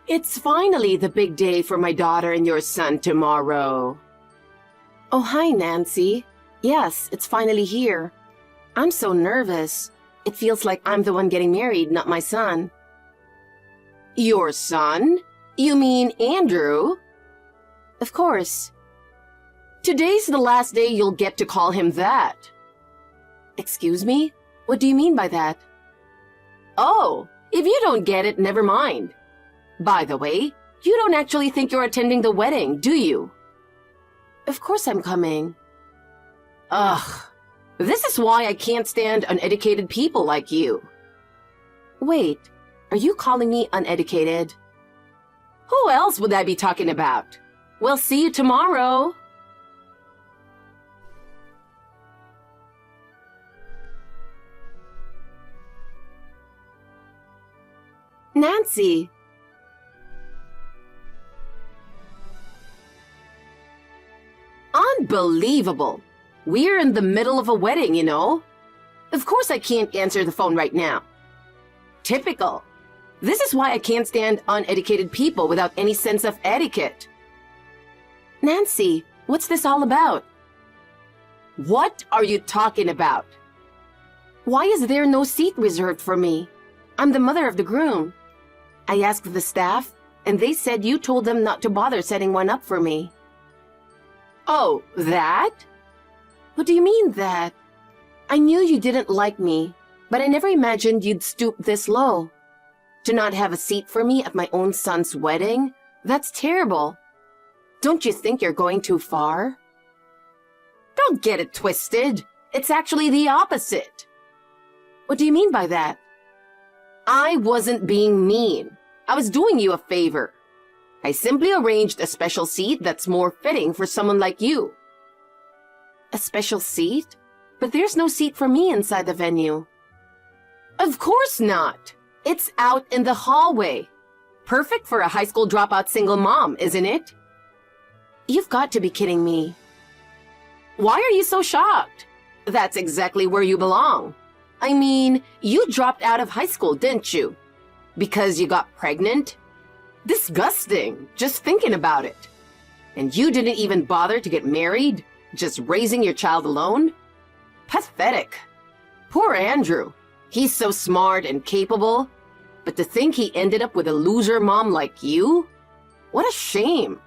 It's finally the big day for my daughter and your son tomorrow. Oh, hi, Nancy. Yes, it's finally here. I'm so nervous. It feels like I'm the one getting married, not my son. Your son? You mean Andrew? Of course. Today's the last day you'll get to call him that. Excuse me? What do you mean by that? Oh, if you don't get it, never mind. By the way, you don't actually think you're attending the wedding, do you? Of course I'm coming. Ugh, this is why I can't stand uneducated people like you. Wait, are you calling me uneducated? Who else would I be talking about? We'll see you tomorrow. Nancy! Unbelievable! We're in the middle of a wedding, you know. Of course I can't answer the phone right now. Typical. This is why I can't stand uneducated people without any sense of etiquette. Nancy, what's this all about? What are you talking about? Why is there no seat reserved for me? I'm the mother of the groom. I asked the staff, and they said you told them not to bother setting one up for me. Oh, that? What do you mean that? I knew you didn't like me, but I never imagined you'd stoop this low. To not have a seat for me at my own son's wedding? That's terrible. Don't you think you're going too far? Don't get it twisted. It's actually the opposite. What do you mean by that? I wasn't being mean. I was doing you a favor. I simply arranged a special seat that's more fitting for someone like you. A special seat? But there's no seat for me inside the venue. Of course not. It's out in the hallway. Perfect for a high school dropout single mom, isn't it? You've got to be kidding me. Why are you so shocked? That's exactly where you belong. I mean, you dropped out of high school, didn't you? Because you got pregnant? Disgusting, just thinking about it. And you didn't even bother to get married, just raising your child alone? Pathetic. Poor Andrew. He's so smart and capable, but to think he ended up with a loser mom like you? What a shame.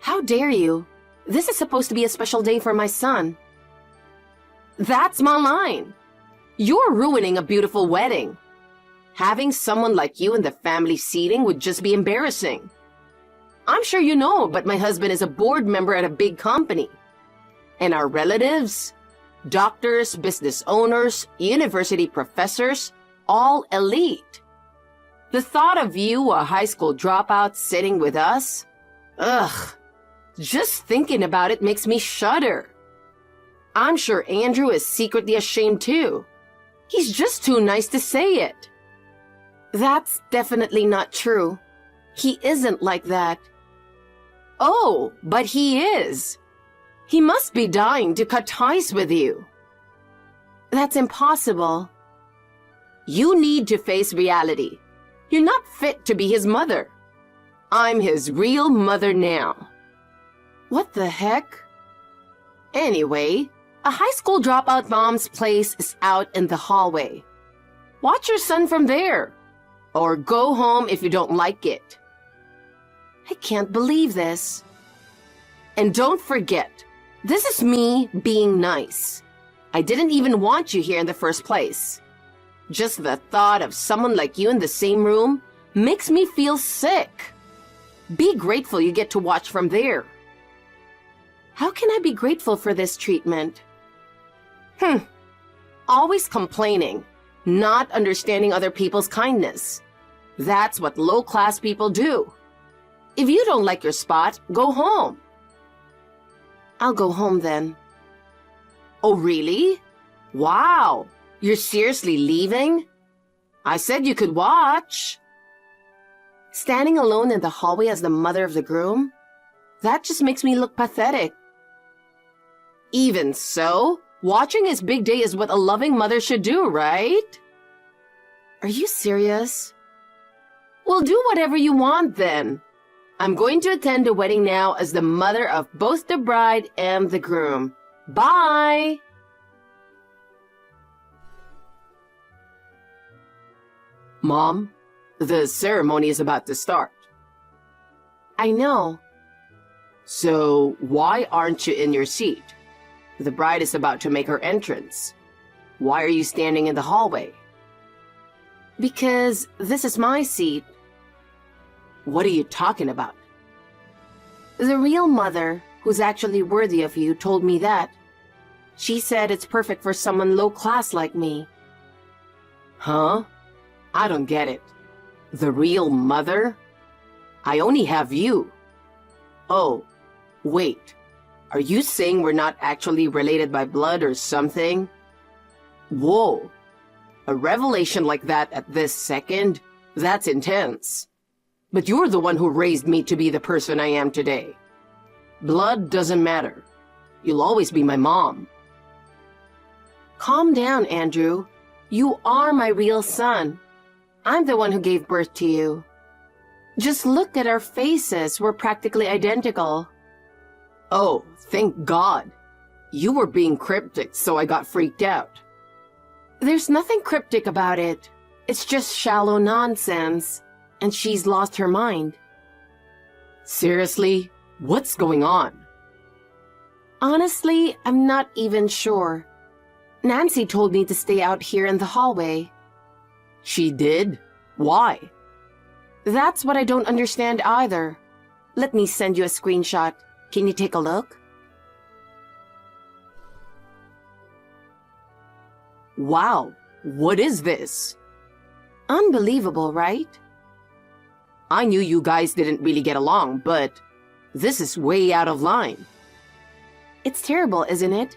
How dare you? This is supposed to be a special day for my son. That's my line. You're ruining a beautiful wedding. Having someone like you in the family seating would just be embarrassing. I'm sure you know, but my husband is a board member at a big company. And our relatives, doctors, business owners, university professors, all elite. The thought of you, a high school dropout, sitting with us? Ugh, just thinking about it makes me shudder. I'm sure Andrew is secretly ashamed too. He's just too nice to say it. That's definitely not true. He isn't like that. Oh, but he is. He must be dying to cut ties with you. That's impossible. You need to face reality. You're not fit to be his mother. I'm his real mother now. What the heck? Anyway, a high school dropout mom's place is out in the hallway. Watch your son from there. Or go home if you don't like it. I can't believe this. And don't forget, this is me being nice. I didn't even want you here in the first place. Just the thought of someone like you in the same room makes me feel sick. Be grateful you get to watch from there. How can I be grateful for this treatment? Always complaining, not understanding other people's kindness. That's what low-class people do. If you don't like your spot, go home. I'll go home then. Oh, really? Wow, you're seriously leaving? I said you could watch. Standing alone in the hallway as the mother of the groom? That just makes me look pathetic. Even so, watching his big day is what a loving mother should do, right? Are you serious? Well, do whatever you want then. I'm going to attend the wedding now as the mother of both the bride and the groom. Bye! Mom, the ceremony is about to start. I know. So, why aren't you in your seat? The bride is about to make her entrance. Why are you standing in the hallway? Because this is my seat. What are you talking about? The real mother, who's actually worthy of you, told me that. She said it's perfect for someone low class like me. Huh? I don't get it. The real mother? I only have you. Oh, wait. Are you saying we're not actually related by blood or something? Whoa. A revelation like that at this second? That's intense. But you're the one who raised me to be the person I am today. Blood doesn't matter. You'll always be my mom. Calm down, Andrew. You are my real son. I'm the one who gave birth to you. Just look at our faces. We're practically identical. Oh, thank God. You were being cryptic, so I got freaked out. There's nothing cryptic about it. It's just shallow nonsense. And she's lost her mind. Seriously? What's going on? Honestly, I'm not even sure. Nancy told me to stay out here in the hallway. She did? Why? That's what I don't understand either. Let me send you a screenshot. Can you take a look? Wow, what is this? Unbelievable, right? I knew you guys didn't really get along, but this is way out of line. It's terrible, isn't it?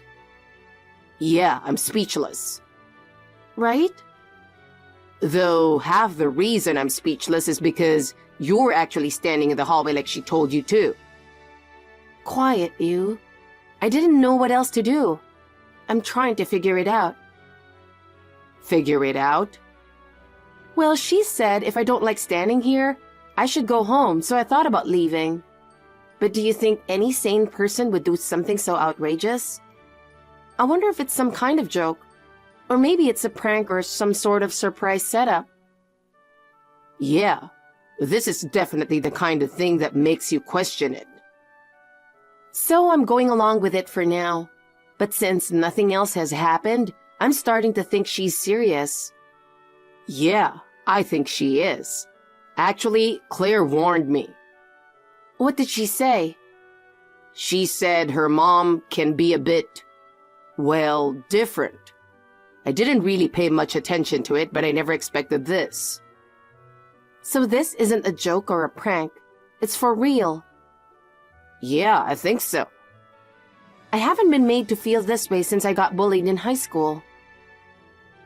Yeah, I'm speechless. Right? Though half the reason I'm speechless is because you're actually standing in the hallway like she told you to. Quiet, you. I didn't know what else to do. I'm trying to figure it out. Figure it out? Well, she said if I don't like standing here, I should go home, so I thought about leaving. But do you think any sane person would do something so outrageous? I wonder if it's some kind of joke. Or maybe it's a prank or some sort of surprise setup. Yeah, this is definitely the kind of thing that makes you question it. So I'm going along with it for now. But since nothing else has happened, I'm starting to think she's serious. Yeah, I think she is. Actually, Claire warned me. What did she say? She said her mom can be a bit, well, different. I didn't really pay much attention to it, but I never expected this. So this isn't a joke or a prank. It's for real. Yeah, I think so. I haven't been made to feel this way since I got bullied in high school.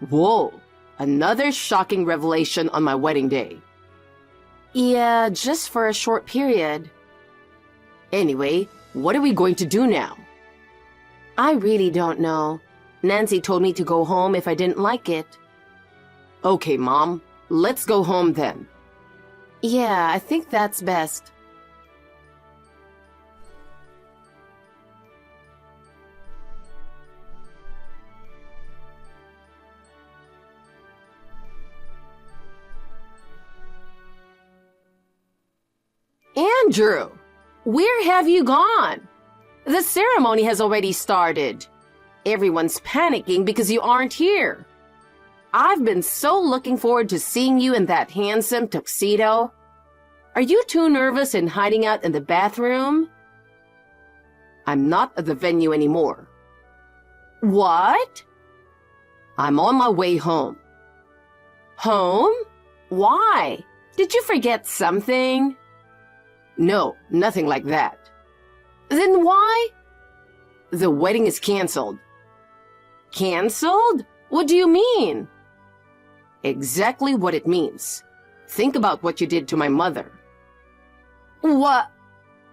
Whoa, another shocking revelation on my wedding day. Yeah, just for a short period. Anyway, what are we going to do now? I really don't know. Nancy told me to go home if I didn't like it. Okay, Mom, let's go home then. Yeah, I think that's best. Andrew, where have you gone? The ceremony has already started. Everyone's panicking because you aren't here. I've been so looking forward to seeing you in that handsome tuxedo. Are you too nervous and hiding out in the bathroom? I'm not at the venue anymore. What? I'm on my way home. Home? Why? Did you forget something? No, nothing like that. Then why? The wedding is canceled. Canceled? What do you mean? Exactly what it means. Think about what you did to my mother. What?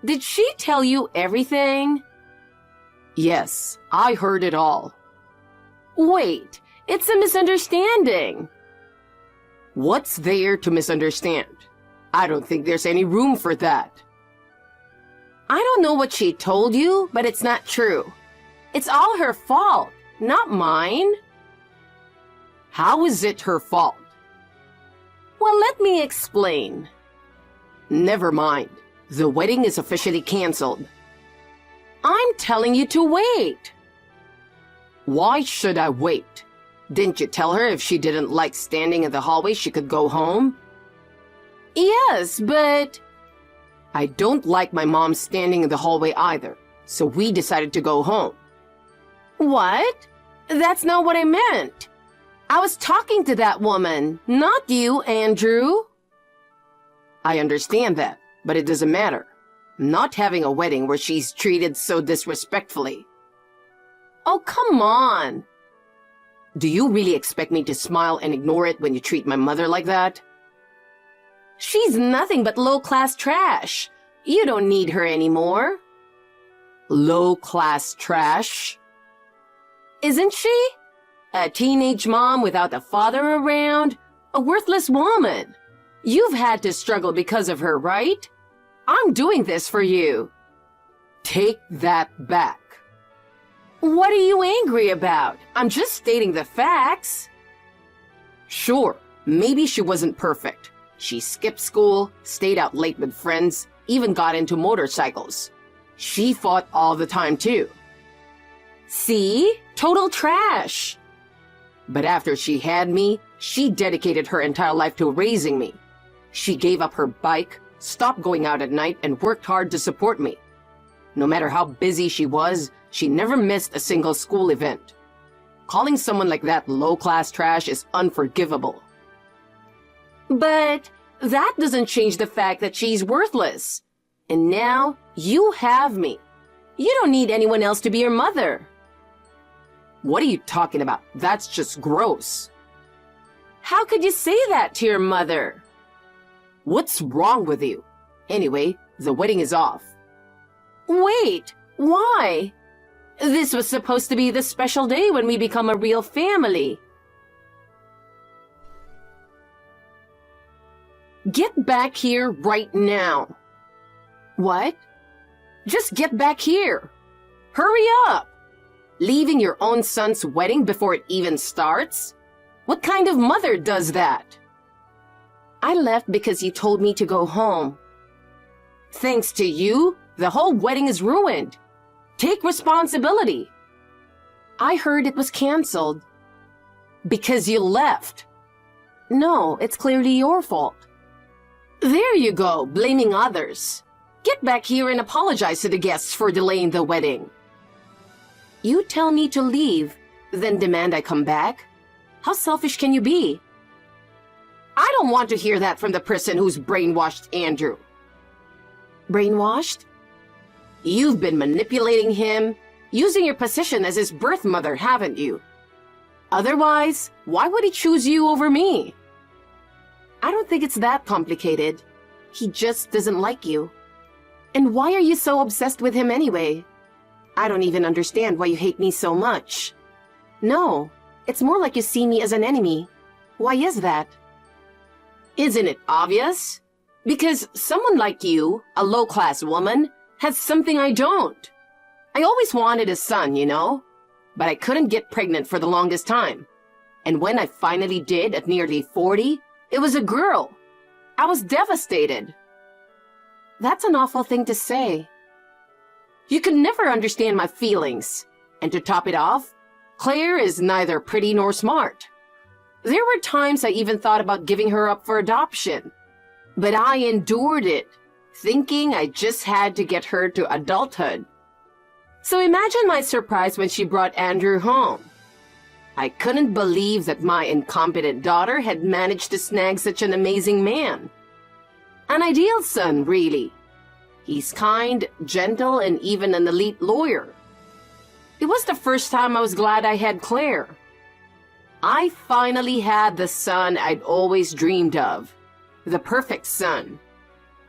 Did she tell you everything? Yes, I heard it all. Wait, it's a misunderstanding. What's there to misunderstand? I don't think there's any room for that. I don't know what she told you, but it's not true. It's all her fault, not mine. How is it her fault? Well, let me explain. Never mind. The wedding is officially canceled. I'm telling you to wait. Why should I wait? Didn't you tell her if she didn't like standing in the hallway, she could go home? Yes, but... I don't like my mom standing in the hallway either, so we decided to go home. What? That's not what I meant. I was talking to that woman, not you, Andrew. I understand that, but it doesn't matter. I'm not having a wedding where she's treated so disrespectfully. Oh, come on. Do you really expect me to smile and ignore it when you treat my mother like that? She's nothing but low-class trash. You don't need her anymore. Low-class trash? Isn't she? A teenage mom without a father around? A worthless woman. You've had to struggle because of her, right? I'm doing this for you. Take that back. What are you angry about? I'm just stating the facts. Sure, maybe she wasn't perfect. She skipped school, stayed out late with friends, even got into motorcycles. She fought all the time too. See? Total trash. But after she had me, she dedicated her entire life to raising me. She gave up her bike, stopped going out at night, and worked hard to support me. No matter how busy she was, she never missed a single school event. Calling someone like that low-class trash is unforgivable. But that doesn't change the fact that she's worthless. And now you have me. You don't need anyone else to be your mother. What are you talking about? That's just gross. How could you say that to your mother? What's wrong with you? Anyway, the wedding is off. Wait, why? This was supposed to be the special day when we become a real family. Get back here right now. What? Just get back here. Hurry up. Leaving your own son's wedding before it even starts? What kind of mother does that? I left because you told me to go home. Thanks to you, the whole wedding is ruined. Take responsibility. I heard it was canceled. Because you left. No, it's clearly your fault. There you go, blaming others. Get back here and apologize to the guests for delaying the wedding. You tell me to leave, then demand I come back? How selfish can you be? I don't want to hear that from the person who's brainwashed Andrew. Brainwashed? You've been manipulating him, using your position as his birth mother, haven't you? Otherwise, why would he choose you over me? I don't think it's that complicated. He just doesn't like you. And why are you so obsessed with him anyway? I don't even understand why you hate me so much. No, it's more like you see me as an enemy. Why is that? Isn't it obvious? Because someone like you, a low-class woman, has something I don't. I always wanted a son, you know? But I couldn't get pregnant for the longest time. And when I finally did at nearly 40, it was a girl. I was devastated. That's an awful thing to say. You could never understand my feelings. And to top it off, Claire is neither pretty nor smart. There were times I even thought about giving her up for adoption. But I endured it, thinking I just had to get her to adulthood. So imagine my surprise when she brought Andrew home. I couldn't believe that my incompetent daughter had managed to snag such an amazing man. An ideal son, really. He's kind, gentle, and even an elite lawyer. It was the first time I was glad I had Claire. I finally had the son I'd always dreamed of. The perfect son.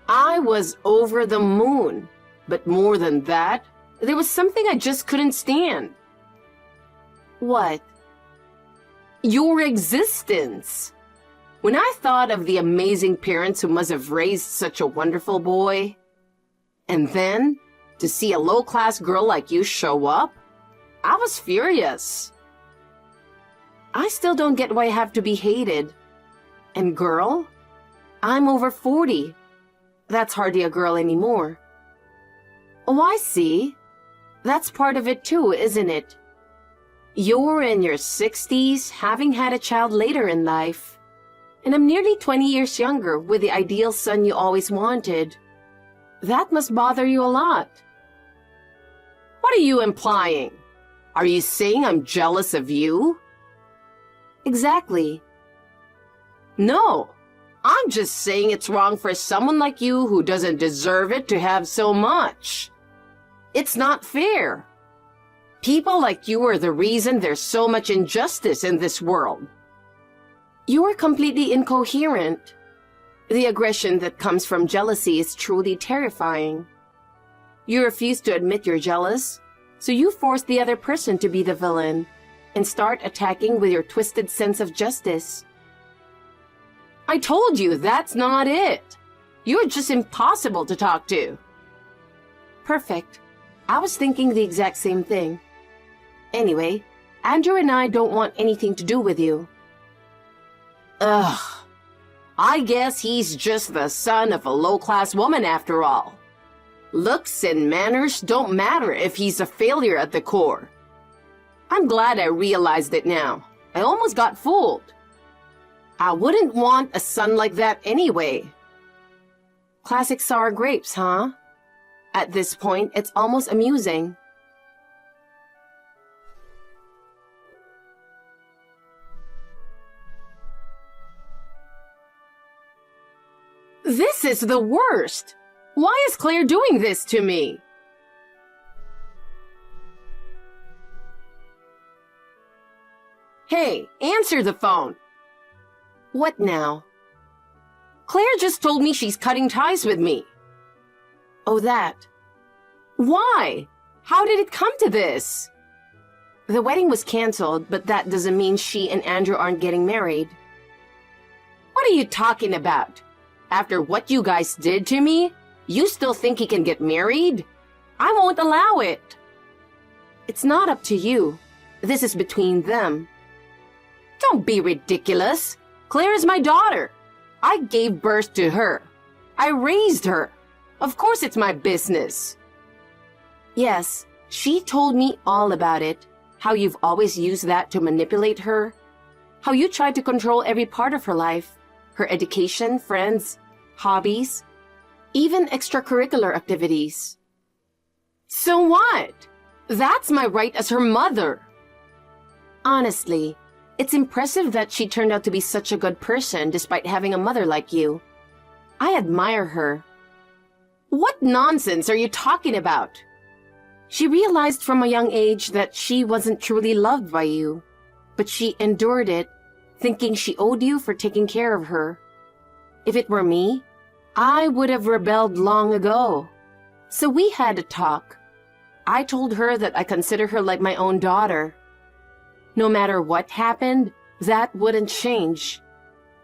I was over the moon. But more than that, there was something I just couldn't stand. What? Your existence. When I thought of the amazing parents who must have raised such a wonderful boy, and then to see a low-class girl like you show up, I was furious. I still don't get why I have to be hated. And girl, I'm over 40. That's hardly a girl anymore. Oh, I see. That's part of it too, isn't it? You're in your 60s, having had a child later in life. And I'm nearly 20 years younger with the ideal son you always wanted. That must bother you a lot. What are you implying? Are you saying I'm jealous of you? Exactly. No, I'm just saying it's wrong for someone like you who doesn't deserve it to have so much. It's not fair. People like you are the reason there's so much injustice in this world. You are completely incoherent. The aggression that comes from jealousy is truly terrifying. You refuse to admit you're jealous, so you force the other person to be the villain and start attacking with your twisted sense of justice. I told you that's not it. You're just impossible to talk to. Perfect. I was thinking the exact same thing. Anyway, Andrew and I don't want anything to do with you. Ugh. I guess he's just the son of a low-class woman after all. Looks and manners don't matter if he's a failure at the core. I'm glad I realized it now. I almost got fooled. I wouldn't want a son like that anyway. Classic sour grapes, huh? At this point, it's almost amusing. This is the worst! Why is Claire doing this to me? Hey, answer the phone. What now? Claire just told me she's cutting ties with me. Oh, that. Why? How did it come to this? The wedding was canceled, but that doesn't mean she and Andrew aren't getting married. What are you talking about? After what you guys did to me, you still think he can get married? I won't allow it. It's not up to you. This is between them. Don't be ridiculous. Claire is my daughter. I gave birth to her. I raised her. Of course it's my business. Yes, she told me all about it. How you've always used that to manipulate her. How you tried to control every part of her life. Her education, friends, hobbies, even extracurricular activities. So what? That's my right as her mother. Honestly, it's impressive that she turned out to be such a good person despite having a mother like you. I admire her. What nonsense are you talking about? She realized from a young age that she wasn't truly loved by you, but she endured it, thinking she owed you for taking care of her. If it were me, I would have rebelled long ago. So we had a talk. I told her that I consider her like my own daughter. No matter what happened, that wouldn't change.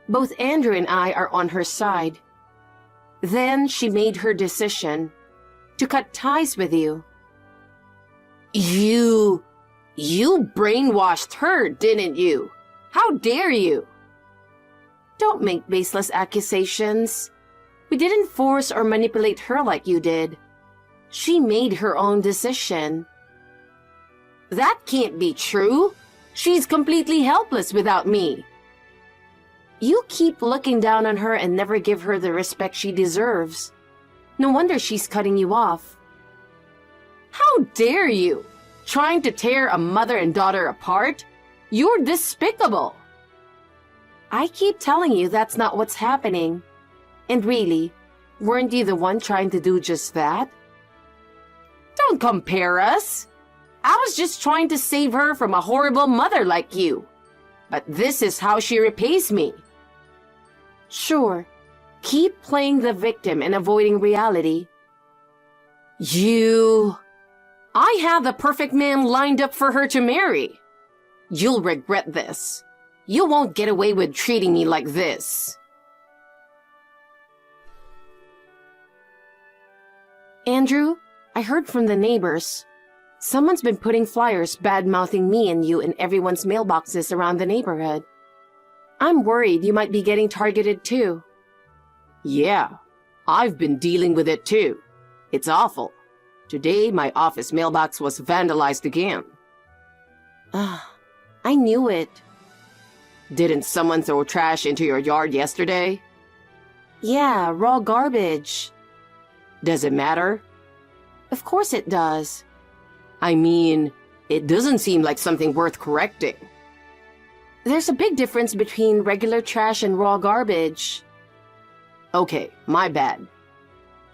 Both Andrew and I are on her side. Then she made her decision to cut ties with you. You brainwashed her, didn't you? How dare you? Don't make baseless accusations. We didn't force or manipulate her like you did. She made her own decision. That can't be true. She's completely helpless without me. You keep looking down on her and never give her the respect she deserves. No wonder she's cutting you off. How dare you? Trying to tear a mother and daughter apart? You're despicable. I keep telling you that's not what's happening. And really, weren't you the one trying to do just that? Don't compare us. I was just trying to save her from a horrible mother like you. But this is how she repays me. Sure, keep playing the victim and avoiding reality. I have the perfect man lined up for her to marry. You'll regret this. You won't get away with treating me like this. Andrew, I heard from the neighbors. Someone's been putting flyers bad-mouthing me and you in everyone's mailboxes around the neighborhood. I'm worried you might be getting targeted too. Yeah, I've been dealing with it too. It's awful. Today, my office mailbox was vandalized again. I knew it. Didn't someone throw trash into your yard yesterday? Yeah, raw garbage. Does it matter? Of course it does. I mean, it doesn't seem like something worth correcting. There's a big difference between regular trash and raw garbage. Okay, my bad.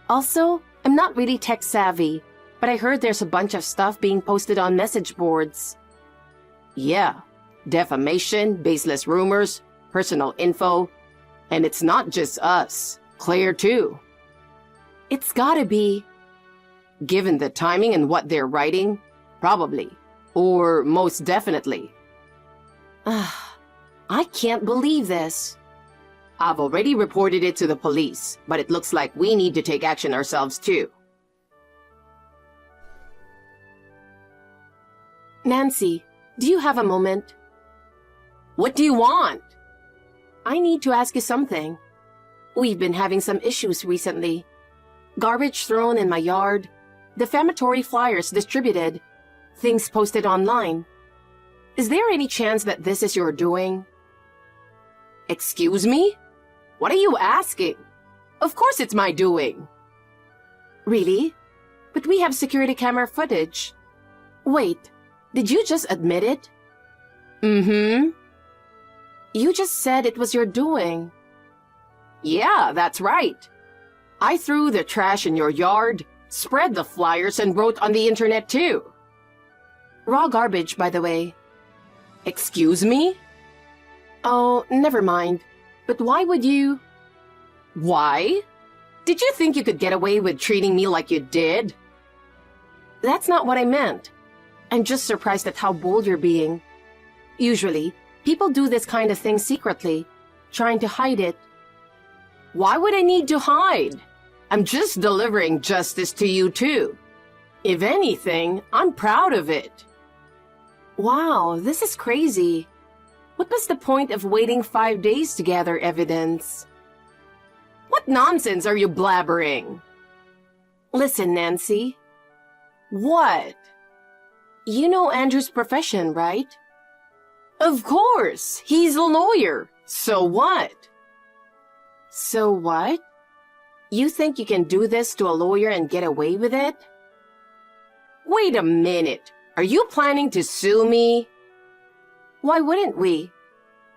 Also, I'm not really tech savvy, but I heard there's a bunch of stuff being posted on message boards. Yeah, defamation, baseless rumors, personal info, and it's not just us, Claire too. It's gotta be. Given the timing and what they're writing, probably, or most definitely. I can't believe this. I've already reported it to the police, but it looks like we need to take action ourselves too. Nancy, do you have a moment? What do you want? I need to ask you something. We've been having some issues recently. Garbage thrown in my yard, defamatory flyers distributed, things posted online. Is there any chance that this is your doing? Excuse me? What are you asking? Of course it's my doing. Really? But we have security camera footage. Wait, did you just admit it? Mm-hmm. You just said it was your doing. Yeah, that's right. I threw the trash in your yard, spread the flyers, and wrote on the internet too. Raw garbage, by the way. Excuse me? Oh, never mind. But why would you... Why? Did you think you could get away with treating me like you did? That's not what I meant. I'm just surprised at how bold you're being. Usually, people do this kind of thing secretly, trying to hide it. Why would I need to hide? I'm just delivering justice to you too. If anything, I'm proud of it. Wow, this is crazy. What was the point of waiting 5 days to gather evidence? What nonsense are you blabbering? Listen, Nancy. What? You know Andrew's profession, right? Of course, he's a lawyer. So what? So what? You think you can do this to a lawyer and get away with it? Wait a minute. Are you planning to sue me? Why wouldn't we?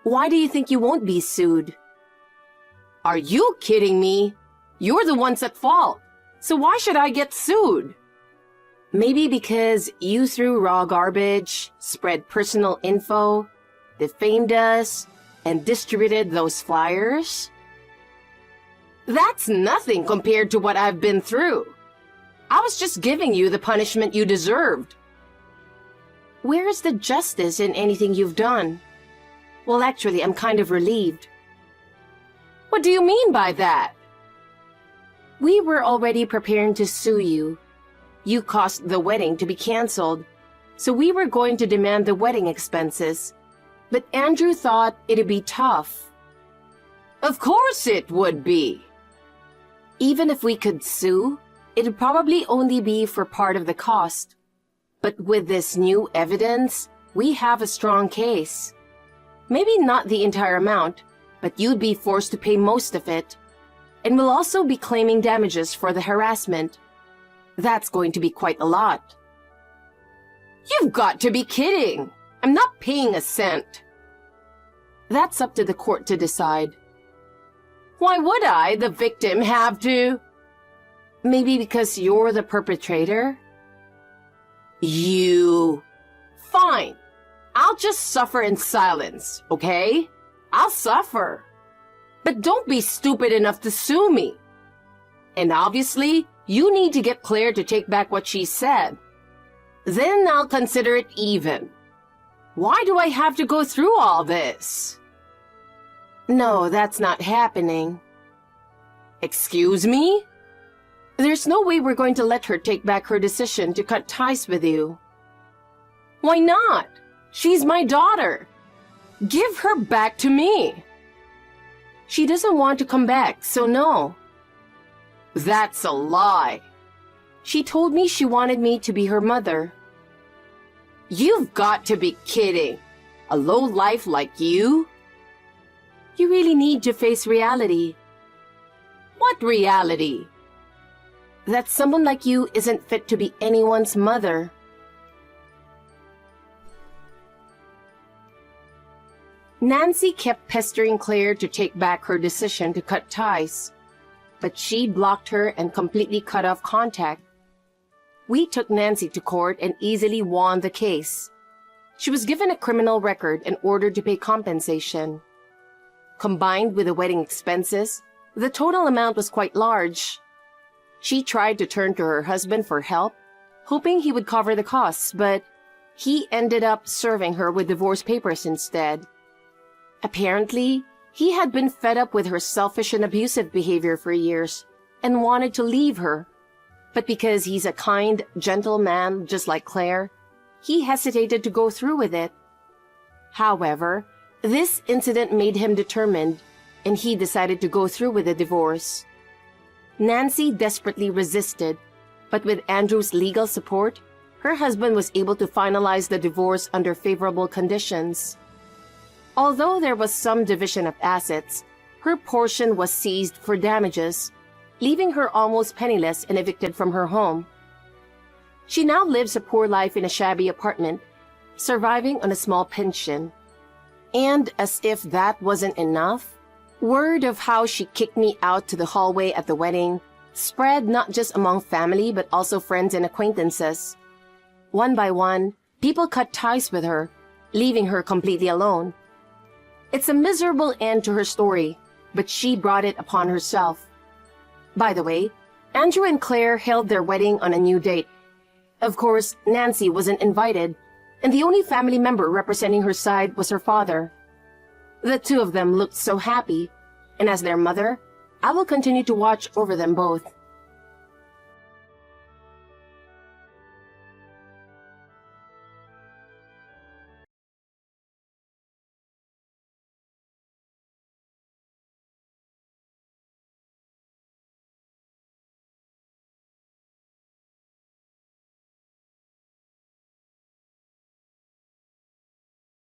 Why do you think you won't be sued? Are you kidding me? You're the ones at fault. So why should I get sued? Maybe because you threw raw garbage, spread personal info, defamed us, and distributed those flyers? That's nothing compared to what I've been through. I was just giving you the punishment you deserved. Where is the justice in anything you've done? Well, actually, I'm kind of relieved. What do you mean by that? We were already preparing to sue you. You caused the wedding to be canceled, so we were going to demand the wedding expenses. But Andrew thought it'd be tough. Of course it would be. Even if we could sue, it'd probably only be for part of the cost. But with this new evidence, we have a strong case. Maybe not the entire amount, but you'd be forced to pay most of it. And we'll also be claiming damages for the harassment. That's going to be quite a lot. You've got to be kidding! I'm not paying a cent. That's up to the court to decide. Why would I, the victim, have to? Maybe because you're the perpetrator? You... Fine. I'll just suffer in silence, okay? I'll suffer. But don't be stupid enough to sue me. And obviously, you need to get Claire to take back what she said. Then I'll consider it even. Why do I have to go through all this? No, that's not happening. Excuse me? There's no way we're going to let her take back her decision to cut ties with you. Why not? She's my daughter. Give her back to me. She doesn't want to come back, so no. That's a lie. She told me she wanted me to be her mother. You've got to be kidding. A lowlife like you? You really need to face reality. What reality? That someone like you isn't fit to be anyone's mother. Nancy kept pestering Claire to take back her decision to cut ties, but she blocked her and completely cut off contact. We took Nancy to court and easily won the case. She was given a criminal record and ordered to pay compensation. Combined with the wedding expenses, the total amount was quite large. She tried to turn to her husband for help, hoping he would cover the costs, but he ended up serving her with divorce papers instead. Apparently, he had been fed up with her selfish and abusive behavior for years and wanted to leave her. But because he's a kind, gentle man just like Claire, he hesitated to go through with it. However, this incident made him determined, and he decided to go through with the divorce. Nancy desperately resisted, but with Andrew's legal support, her husband was able to finalize the divorce under favorable conditions. Although there was some division of assets, her portion was seized for damages, leaving her almost penniless and evicted from her home. She now lives a poor life in a shabby apartment, surviving on a small pension. And as if that wasn't enough, word of how she kicked me out to the hallway at the wedding spread not just among family but also friends and acquaintances. One by one, people cut ties with her, leaving her completely alone. It's a miserable end to her story, but she brought it upon herself. By the way, Andrew and Claire held their wedding on a new date. Of course, Nancy wasn't invited, and the only family member representing her side was her father. The two of them looked so happy, and as their mother, I will continue to watch over them both.